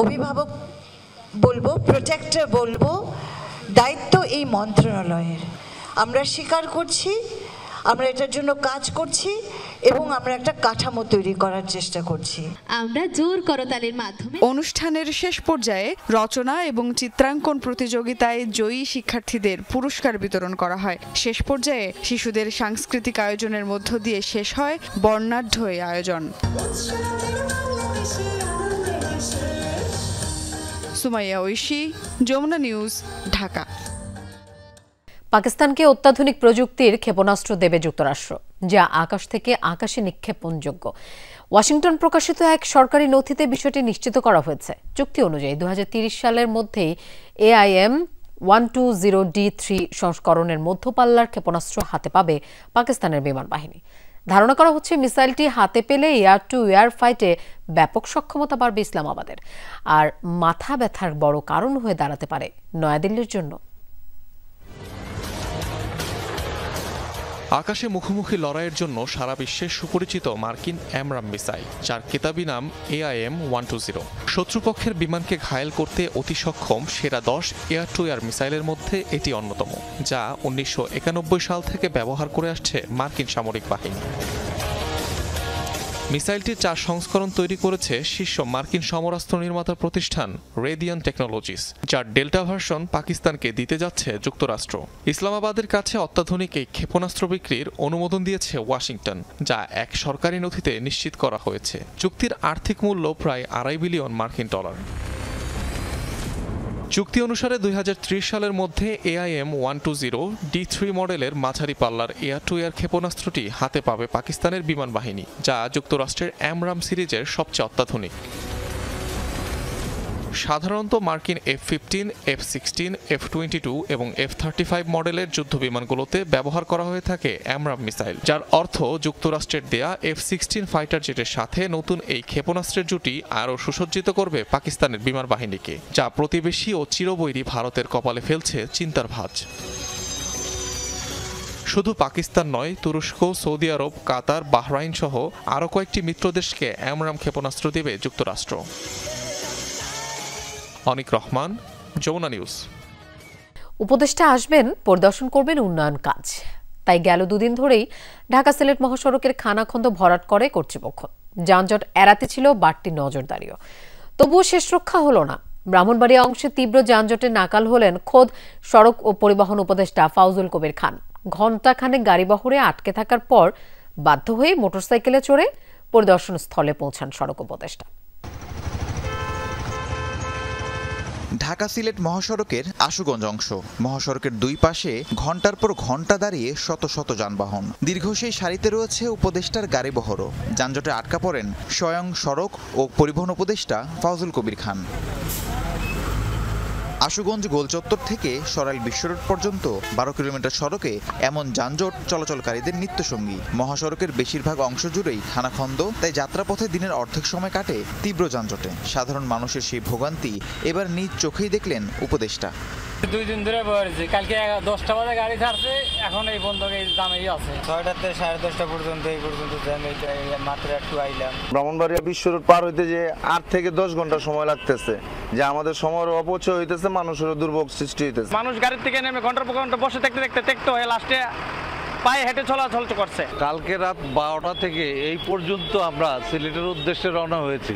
S25: অভিভাবক বলবো, প্রোটেক্টর বলবো, দায়িত্ব এই মন্ত্রণালয়ের। আমরা স্বীকার করছি, আমরা এটার জন্য কাজ করছি এবং আমরা একটা কাঠামো তৈরি করার চেষ্টা করছি।
S22: আমরা জোর করতালির মাধ্যমে অনুষ্ঠানের শেষ পর্যায়ে রচনা এবং চিত্রাঙ্কন প্রতিযোগিতায় জয়ী শিক্ষার্থীদের পুরস্কার বিতরণ করা হয়। শেষ পর্যায়ে শিশুদের সাংস্কৃতিক আয়োজনের মধ্য দিয়ে শেষ হয় বর্ণাঢ্য এই আয়োজন। সুমাইয়া ঐশী, যমুনা নিউজ, ঢাকা।
S1: পাকিস্তানকে অত্যাধুনিক প্রযুক্তির ক্ষেপণাস্ত্র দেবে যুক্তরাষ্ট্র। যা আকাশ থেকে আকাশে নিক্ষেপণযোগ্য। ওয়াশিংটন প্রকাশিত এক সরকারি নথিতে বিষয়টি নিশ্চিত করা হয়েছে। চুক্তি অনুযায়ী 2030 সালের মধ্যেই AIM-120D3 সংস্করণের মধ্যপাল্লার ক্ষেপণাস্ত্র হাতে পাবে পাকিস্তানের বিমান বাহিনী। ধারণা করা হচ্ছে মিসাইলটি হাতে পেলে এয়ার টু এয়ার ফাইটে ব্যাপক সক্ষমতা বাড়বে ইসলামাবাদের, আর মাথা ব্যথার বড় কারণ হয়ে দাঁড়াতে পারে নয়াদিল্লির জন্য।
S2: আকাশে মুখোমুখি লড়াইয়ের জন্য সারা বিশ্বে সুপরিচিত মার্কিন অ্যামরাম মিসাইল, যার খেতাবি নাম AIM-120। শত্রুপক্ষের বিমানকে ঘায়েল করতে অতি সক্ষম সেরা 10 এয়ার টু এয়ার মিসাইলের মধ্যে এটি অন্যতম, যা 1991 সাল থেকে ব্যবহার করে আসছে মার্কিন সামরিক বাহিনী। মিসাইলটির 4 সংস্করণ তৈরি করেছে শীর্ষ মার্কিন সমরাস্ত্র নির্মাতা প্রতিষ্ঠান রেডিয়ান টেকনোলজিস, যার ডেল্টা ভার্সন পাকিস্তানকে দিতে যাচ্ছে যুক্তরাষ্ট্র। ইসলামাবাদের কাছে অত্যাধুনিক এই ক্ষেপণাস্ত্র বিক্রির অনুমোদন দিয়েছে ওয়াশিংটন, যা এক সরকারি নথিতে নিশ্চিত করা হয়েছে। চুক্তির আর্থিক মূল্য প্রায় $2.5 বিলিয়ন মার্কিন ডলার। চুক্তি অনুসারে 2030 সালের মধ্যে AIM-120D3 মডেলের মাঝারি পাল্লার এয়ার টু এয়ার ক্ষেপণাস্ত্রটি হাতে পাবে পাকিস্তানের বিমান বাহিনী, যা যুক্তরাষ্ট্রের অ্যামরাম সিরিজের সবচেয়ে অত্যাধুনিক। সাধারণত মার্কিন F-15, F-16, F-22 এবং F-35 মডেলের যুদ্ধ বিমানগুলোতে ব্যবহার করা হয়ে থাকে অ্যামরাম মিসাইল, যার অর্থ যুক্তরাষ্ট্রের দেয়া F-16 ফাইটার জেটের সাথে নতুন এই ক্ষেপণাস্ত্রের জুটি আরও সুসজ্জিত করবে পাকিস্তানের বিমান বাহিনীকে, যা প্রতিবেশী ও চিরবৈরী ভারতের কপালে ফেলছে চিন্তার ভাঁজ। শুধু পাকিস্তান নয়, তুরস্ক, সৌদি আরব, কাতার, বাহরাইন সহ আরও কয়েকটি মিত্র দেশকে অ্যামরাম ক্ষেপণাস্ত্র দেবে যুক্তরাষ্ট্র। অনিক রহমান, যমুনা নিউজ।
S1: উপদেষ্টা আসবেন, পরিদর্শন করবেন উন্নয়ন কাজ। তাই গেল 2 দিন ধরেই ঢাকা সিলেট মহাসড়কের খানাখন্দ ভরাট করে কর্তৃপক্ষ। যানজট এড়াতে ছিল বাড়তি নজরদারিও, তবুও শেষ রক্ষা হলো না। ব্রাহ্মণবাড়িয়া অংশে তীব্র যানজটে নাকাল হলেন খোদ সড়ক ও পরিবহন উপদেষ্টা ফাউজুল কবির খান। ঘণ্টাখানেক গাড়িবহরে আটকে থাকার পর বাধ্য হয়ে মোটরসাইকেলে চড়ে পরিদর্শন স্থলে পৌঁছান সড়ক উপদেষ্টা।
S3: ঢাকা সিলেট মহাসড়কের আশুগঞ্জ অংশ। মহাসড়কের 2 পাশে ঘন্টার পর ঘন্টা দাঁড়িয়ে শত শত যানবাহন। দীর্ঘ সেই সারিতে রয়েছে উপদেষ্টার গাড়িবহরও। যানজটে আটকা পড়েন স্বয়ং সড়ক ও পরিবহন উপদেষ্টা ফাউজুল কবির খান। আশুগঞ্জ গোলচত্বর থেকে সরাইল বিশ্বরোড পর্যন্ত 12 কিলোমিটার সড়কে এমন যানজট চলাচলকারীদের নিত্যসঙ্গী। মহাসড়কের বেশিরভাগ অংশ জুড়েই খানাখন্দ, তাই যাত্রাপথে দিনের অর্ধেক সময় কাটে তীব্র যানজটে। সাধারণ মানুষের সেই ভোগান্তি এবার নিজ চোখেই দেখলেন উপদেষ্টা।
S4: 2 দিন ধরে বসেছি, কালকে 10টা বাজে গাড়ি ছাড়ছে, এখন এই বন্ধ জামেই আছে। 6টা থেকে 10:30 পর্যন্ত এই পর্যন্ত মাত্র একটু আইলাম।
S19: ব্রাহ্মণবাড়িয়া বিশ্ব রোড পার হইতে যে 8 থেকে 10 ঘন্টা সময় লাগতেছে, যে আমাদের সময়ের অপচয় হইতেছে, মানুষের দুর্ভোগ সৃষ্টি হইতেছে।
S4: মানুষ গাড়ি থেকে নেমে ঘন্টার পর ঘন্টা বসে দেখতে হয়ে লাস্টে পায়ে হেঁটে চলাচল করছে।
S5: কালকে রাত 12টা থেকে এই পর্যন্ত আমরা সিলেটের উদ্দেশ্যে রওনা হয়েছি,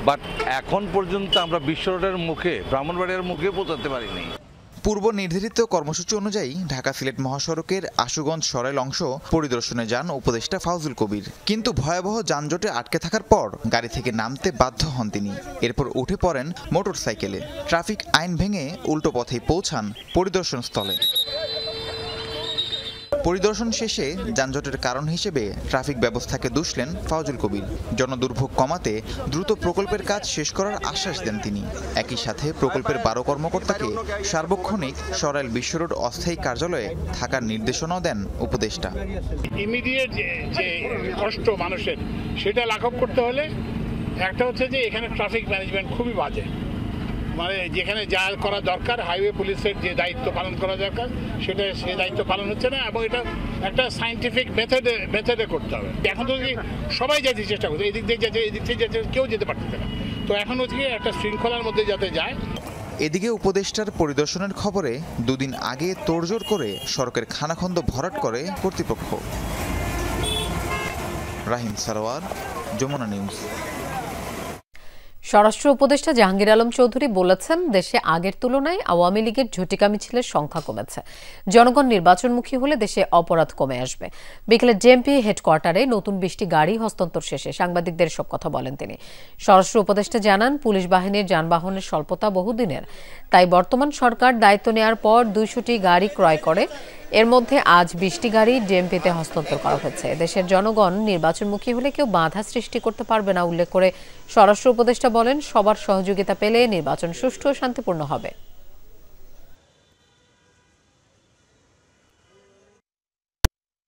S5: বাট এখন পর্যন্ত আমরা বিশ্ব রোডের মুখে, ব্রাহ্মণবাড়িয়ার মুখে পৌঁছাতে পারিনি।
S3: পূর্ব নির্ধারিত কর্মসূচি অনুযায়ী ঢাকা সিলেট মহাসড়কের আশুগঞ্জ সরাইল অংশ পরিদর্শনে যান উপদেষ্টা ফাউজুল কবির। কিন্তু ভয়াবহ যানজটে আটকে থাকার পর গাড়ি থেকে নামতে বাধ্য হন তিনি। এরপর উঠে পড়েন মোটরসাইকেলে। ট্রাফিক আইন ভেঙে উল্টো পথেই পৌঁছান পরিদর্শন স্থলে। পরিদর্শন শেষে যানজটের কারণ হিসেবে ট্রাফিক ব্যবস্থাকে দুষলেন ফাউজুল কবির। জনদুর্ভোগ কমাতে দ্রুত প্রকল্পের কাজ শেষ করার আশ্বাস দেন তিনি। একই সাথে প্রকল্পের 12 কর্মকর্তাকে সার্বক্ষণিক সরাইল বিশ্ব রোড অস্থায়ী কার্যালয়ে থাকার নির্দেশনাও দেন উপদেষ্টা।
S6: ইমিডিয়েট যে কষ্ট মানুষের, সেটা লাঘব করতে হলে একটা হচ্ছে যে এখানে ট্রাফিক ম্যানেজমেন্ট খুবই বাজে। মানে যেখানে যা করা দরকার, হাইওয়ে পুলিশের যে দায়িত্ব পালন করা দরকার সেটা সেই দায়িত্ব পালন হচ্ছে না, এবং এটা একটা সায়েন্টিফিক মেথডে করতে হবে। এখন তো সবাই যেতে চেষ্টা করছে, এদিক দিয়ে যাচ্ছে, এদিক থেকে যাচ্ছে, কেউ যেতে পারতেছে না। তো এখন হচ্ছে একটা শৃঙ্খলার মধ্যে যাতে যায়।
S3: এদিকে উপদেষ্টার পরিদর্শনের খবরে 2 দিন আগে তোড়জোড় করে সড়কের খানাখন্দ ভরাট করে কর্তৃপক্ষ। রাহিম সারোয়ার, যমুনা নিউজ।
S1: স্বরাষ্ট্র উপদেষ্টা জাহাঙ্গীর আলম চৌধুরী বলেছেন, দেশে আগের তুলনায় আওয়ামী লীগের ঝটিকা মিছিলের সংখ্যা কমেছে। জনগণ নির্বাচনমুখী হলে দেশে অপরাধ কমে আসবে। বিকেলে জেএমপি হেডকোয়ার্টারে নতুন 20টি গাড়ি হস্তান্তর শেষে সাংবাদিকদের সব কথা বলেন তিনি। স্বরাষ্ট্র উপদেষ্টা জানান, পুলিশ বাহিনীর যানবাহনের স্বল্পতা বহুদিনের, তাই বর্তমান সরকার দায়িত্ব নেওয়ার পর 200টি গাড়ি ক্রয় করে এর মধ্যে আজ 20টি গাড়ি ডিএমপিতে হস্তান্তর করা হয়েছে। দেশের জনগণ নির্বাচনমুখী হলে কেউ বাধা সৃষ্টি করতে পারবে না উল্লেখ করে স্বরাষ্ট্র উপদেষ্টা বলেন, সবার সহযোগিতা পেলে নির্বাচন সুষ্ঠু ও শান্তিপূর্ণ হবে।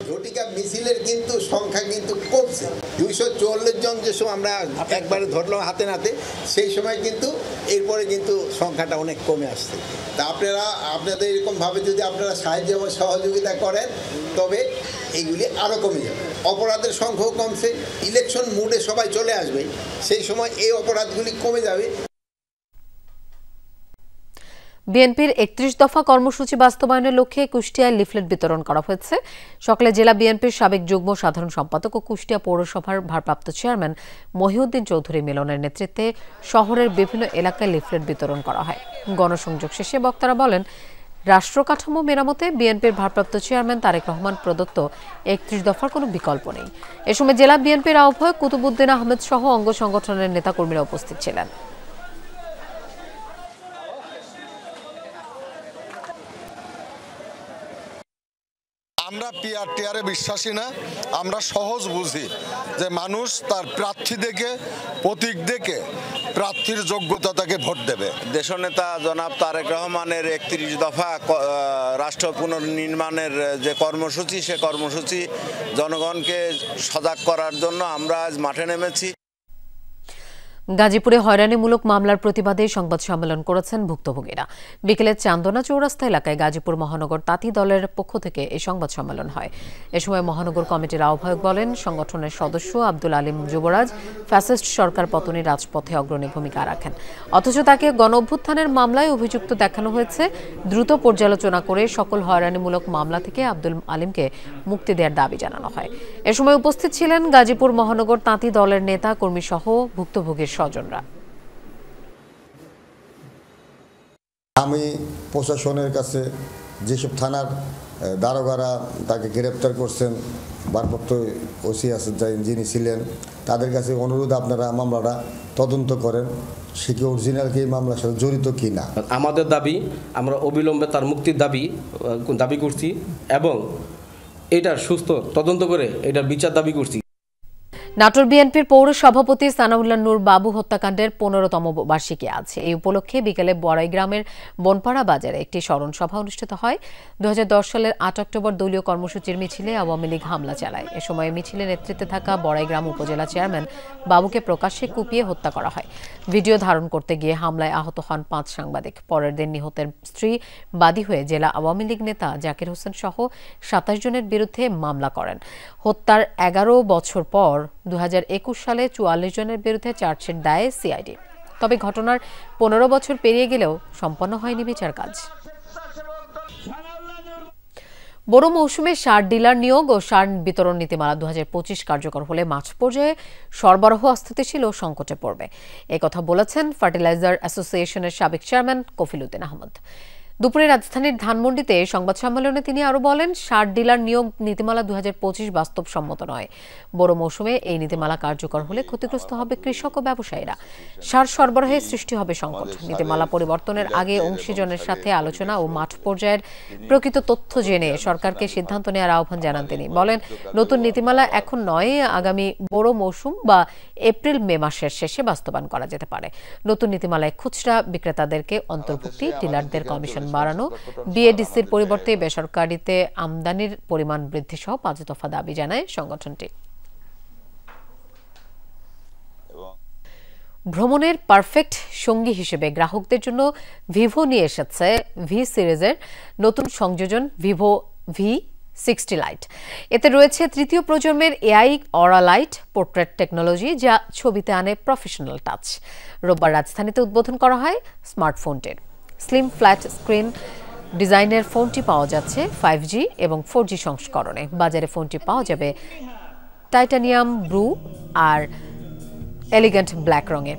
S7: ঝটিকা মিছিলের কিন্তু সংখ্যা কিন্তু কমছে। 244 জন যে সময় আমরা একবারে ধরলাম হাতে নাতে, সেই সময় কিন্তু এরপরে কিন্তু সংখ্যাটা অনেক কমে আসছে। তা আপনারা আপনাদের এরকমভাবে যদি আপনারা সাহায্য এবং সহযোগিতা করেন তবে এইগুলি আরও কমে যাবে। অপরাধের সংখ্যাও কমছে, ইলেকশন মুডে সবাই চলে আসবে, সেই সময় এই অপরাধগুলি কমে যাবে।
S1: বিএনপির 31 দফা কর্মসূচি বাস্তবায়নের লক্ষ্যে কুষ্টিয়ায় লিফলেট বিতরণ করা হয়েছে। সকালে জেলা বিএনপির সাবেক যুগ্ম সাধারণ সম্পাদক ও কুষ্টিয়া পৌরসভার ভারপ্রাপ্ত চেয়ারম্যান মহিউদ্দিন চৌধুরী মিলনের নেতৃত্বে শহরের বিভিন্ন এলাকায় লিফলেট বিতরণ করা হয়। গণসংযোগ শেষে বক্তারা বলেন, রাষ্ট্র কাঠামো মেরামতে বিএনপির ভারপ্রাপ্ত চেয়ারম্যান তারেক রহমান প্রদত্ত 31 দফার কোনো বিকল্প নেই। এ সময় জেলা বিএনপির আহ্বায়ক কুতুবুদ্দিন আহমেদ সহ অঙ্গ সংগঠনের নেতাকর্মীরা উপস্থিত ছিলেন।
S8: আমরা পিআর টিআরে বিশ্বাসী না, আমরা সহজ বুঝি যে মানুষ তার প্রার্থী দেখে, প্রতীক দেখে প্রার্থীর যোগ্যতা তাকে ভোট দেবে।
S9: দেশনেতা জনাব তারেক রহমানের 31 দফা রাষ্ট্র পুনর্নির্মাণের যে কর্মসূচি, সে কর্মসূচি জনগণকে সজাগ করার জন্য আমরা আজ মাঠে নেমেছি।
S1: গাজীপুরে হয়রানিমূলক মামলার প্রতিবাদে সংবাদ সম্মেলন করেছেন ভুক্তভোগীরা। বিকেলে চান্দনা চৌরাস্তা এলাকায় গাজীপুর মহানগর তাঁতি দলের পক্ষ থেকে এই সংবাদ সম্মেলন হয়। এ সময় মহানগর কমিটির আহ্বায়ক বলেন, সংগঠনের সদস্য আব্দুল আলিম যুবরাজ ফ্যাসিস্ট সরকার পতনে রাজপথে অগ্রণী ভূমিকা রাখেন, অথচ তাকে গণঅভ্যুত্থানের মামলায় অভিযুক্ত দেখানো হয়েছে। দ্রুত পর্যালোচনা করে সকল হয়রানিমূলক মামলা থেকে আব্দুল আলিমকে মুক্তি দেওয়ার দাবি জানানো হয়। এ সময় উপস্থিত ছিলেন গাজীপুর মহানগর তাঁতি দলের নেতা কর্মী সহ ভুক্তভোগীর স্বজনরা।
S10: আমি প্রশাসনের কাছে যেসব থানার দারোগারা তাকে গ্রেপ্তার করছেন, ভারপ্রাপ্ত ওসি আছেন যিনি ছিলেন, তাদের কাছে অনুরোধ আপনারা মামলাটা তদন্ত করেন, সে কি অরিজিনাল কি মামলার সাথে জড়িত কি না।
S11: আমাদের দাবি, আমরা অবিলম্বে তার মুক্তির দাবি করছি এবং এটার সুস্থ তদন্ত করে এটার বিচার দাবি করছি।
S1: নাটোর বিএনপির পৌর সভাপতি সানাউল্লাহ নূর বাবু হত্যাকাণ্ডের 15তম বার্ষিকী আছে। এই উপলক্ষে বিকেলে বড়াই গ্রামের বনপাড়া বাজারে একটি স্মরণ সভা অনুষ্ঠিত হয়। 2010 সালের 8 অক্টোবর দলীয় কর্মসূচির মিছিলে আওয়ামী লীগ হামলা চালায়। এ সময় মিছিলে নেতৃত্বে থাকা বড়াইগ্রাম উপজেলা চেয়ারম্যান বাবুকে প্রকাশ্যে কুপিয়ে হত্যা করা হয়। ভিডিও ধারণ করতে গিয়ে হামলায় আহত হন 5 সাংবাদিক। পরের দিন নিহতের স্ত্রী বাদী হয়ে জেলা আওয়ামী লীগ নেতা জাকির হোসেন সহ 27 জনের বিরুদ্ধে মামলা করেন। হত্যার 11 বছর পর 2021 সালে 44 জনের বিরুদ্ধে চার্জশিট দেয় সিআইডি। তবে ঘটনার 15 বছর পেরিয়ে গেলেও সম্পন্ন হয়নি বিচার কাজ। বড় মৌসুমে সার ডিলার নিয়োগ ও সার বিতরণ নীতিমালা 2025 কার্যকর হলে মাঠ পর্যায়ে সরবরাহ অস্থিতিশীল ও সংকটে পড়বে। একথা বলেছেন ফার্টিলাইজার অ্যাসোসিয়েশনের সাবেক চেয়ারম্যান কফিল উদ্দিন আহমদ। দুপুরে রাজধানীর ধানমন্ডিতে সংবাদ সম্মেলনে তিনি আরো বলেন, সার ডিলার নিয়োগ নীতিমালা 2025 বাস্তবসম্মত নয়। বড় মৌসুমে এই নীতিমালা কার্যকর হলে ক্ষতিগ্রস্ত হবে কৃষক ও ব্যবসায়ীরা। সার সরবরাহে সৃষ্টি হবে সংকট। নীতিমালা পরিবর্তনের আগে অংশীজনের সাথে আলোচনা ও মাঠ পর্যায়ের প্রকৃত তথ্য জেনে সরকারকে সিদ্ধান্ত নেওয়ার আহ্বান জানান তিনি। বলেন, নতুন নীতিমালা এখন নয়, আগামী বড় মৌসুম বা এপ্রিল মে মাসের শেষে বাস্তবায়ন করা যেতে পারে। নতুন নীতিমালায় খুচরা বিক্রেতাদেরকে অন্তর্ভুক্তি, ডিলারদের কমিশন বাড়ানো, বিএডিসির পরিবর্তে বেসরকারিতে আমদানির পরিমাণ বৃদ্ধি সহ 5 দফা দাবি জানায় সংগঠনটি। ভ্রমণের পারফেক্ট সঙ্গী হিসেবে গ্রাহকদের জন্য ভিভো নিয়ে এসেছে ভি সিরিজের নতুন সংযোজন ভিভো V60 লাইট। এতে রয়েছে তৃতীয় প্রজন্মের এআই অরা লাইট পোর্ট্রেট টেকনোলজি, যা ছবিতে আনে প্রফেশনাল টাচ। রোববার রাজধানীতে উদ্বোধন করা হয় স্মার্টফোনটির। স্লিম ফ্ল্যাট স্ক্রিন ডিজাইনের ফোনটি পাওয়া যাচ্ছে 5G এবং 4G সংস্করণে। বাজারে ফোনটি পাওয়া যাবে টাইটানিয়াম ব্লু আর এলিগেন্ট ব্ল্যাক রঙে।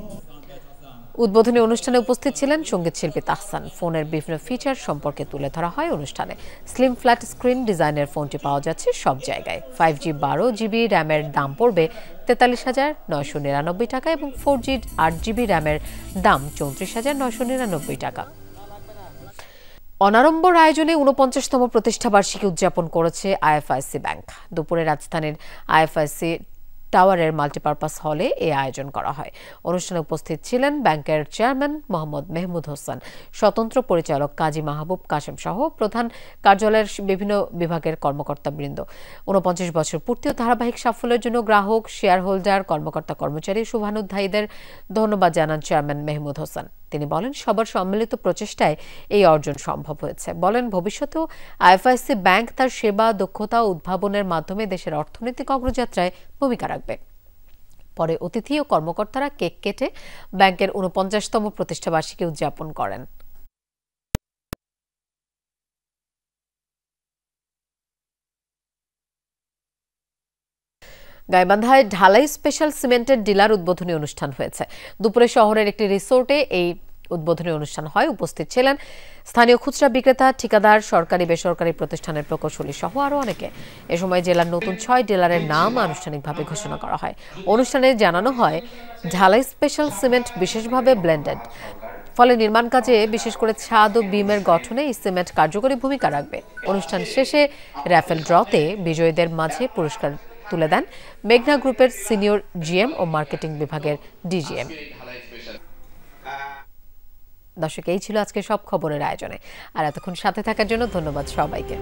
S1: উদ্বোধনী অনুষ্ঠানে উপস্থিত ছিলেন সঙ্গীত শিল্পী তাহসান। ফোনের বিভিন্ন ফিচার সম্পর্কে তুলে ধরা হয় অনুষ্ঠানে। স্লিম ফ্ল্যাট স্ক্রিন ডিজাইনের ফোনটি পাওয়া যাচ্ছে সব জায়গায়। 5G 12GB র্যামের দাম পড়বে 43,999 টাকা এবং 4G 8GB র্যামের দাম 34,999 টাকা। অনাড়ম্বর আয়োজনে ৪৯তম প্রতিষ্ঠাবার্ষিকী উদযাপন করেছে আইএফআইসি ব্যাংক। দুপুরে রাজধানীর আইএফআইসি টাওয়ারের মাল্টিপারপাস হলে এই আয়োজন করা হয়। অনুষ্ঠানে উপস্থিত ছিলেন ব্যাংকের চেয়ারম্যান মোহাম্মদ মেহমুদ হোসেন, স্বতন্ত্র পরিচালক কাজী মাহবুব কাশেম সহ প্রধান কার্যালয়ের বিভিন্ন বিভাগের কর্মকর্তাবৃন্দ। ৪৯ বছর পূর্তি ও ধারাবাহিক সাফল্যের জন্য গ্রাহক, শেয়ার হোল্ডার, কর্মকর্তা, কর্মচারী, শুভানুধ্যায়ীদের ধন্যবাদ জানান চেয়ারম্যান মেহমুদ হোসেন। তিনি বলেন, সবার সম্মিলিত প্রচেষ্টায় এই অর্জন সম্ভব হয়েছে। বলেন, ভবিষ্যতেও আইএফআইসি ব্যাংক তার সেবা, দক্ষতা ও উদ্ভাবনের মাধ্যমে দেশের অর্থনৈতিক অগ্রযাত্রায় ভূমিকা রাখবে। পরে অতিথি ও কর্মকর্তারা কেক কেটে ব্যাংকের ৪৯তম প্রতিষ্ঠাবার্ষিকী উদযাপন করেন। গাইবান্ধায় ঢালাই স্পেশাল সিমেন্টের ডিলার উদ্বোধনী অনুষ্ঠান হয়েছে। দুপুরে শহরের একটি রিসোর্টে এই উদ্বোধনী অনুষ্ঠান হয়। উপস্থিত ছিলেন স্থানীয় খুচরা বিক্রেতা, ঠিকাদার, সরকারি বেসরকারি প্রতিষ্ঠানের প্রকৌশলী সহ আরও অনেকে। এ সময় জেলার নতুন ৬ ডিলারের নাম আনুষ্ঠানিকভাবে ঘোষণা করা হয়। অনুষ্ঠানে জানানো হয়, ঢালাই স্পেশাল সিমেন্ট বিশেষভাবে ব্লেন্ডেড, ফলে নির্মাণ কাজে বিশেষ করে ছাদ ও বিমের গঠনে এই সিমেন্ট কার্যকরী ভূমিকা রাখবে। অনুষ্ঠান শেষে র্যাফেল ড্রতে বিজয়ীদের মাঝে পুরস্কার তুলে দেন মেঘনা গ্রুপের সিনিয়র জিএম ও মার্কেটিং বিভাগের ডিজিএম। দর্শক, এই ছিল আজকে সব খবরের আয়োজনে। আর এতক্ষণ সাথে থাকার জন্য ধন্যবাদ সবাইকে।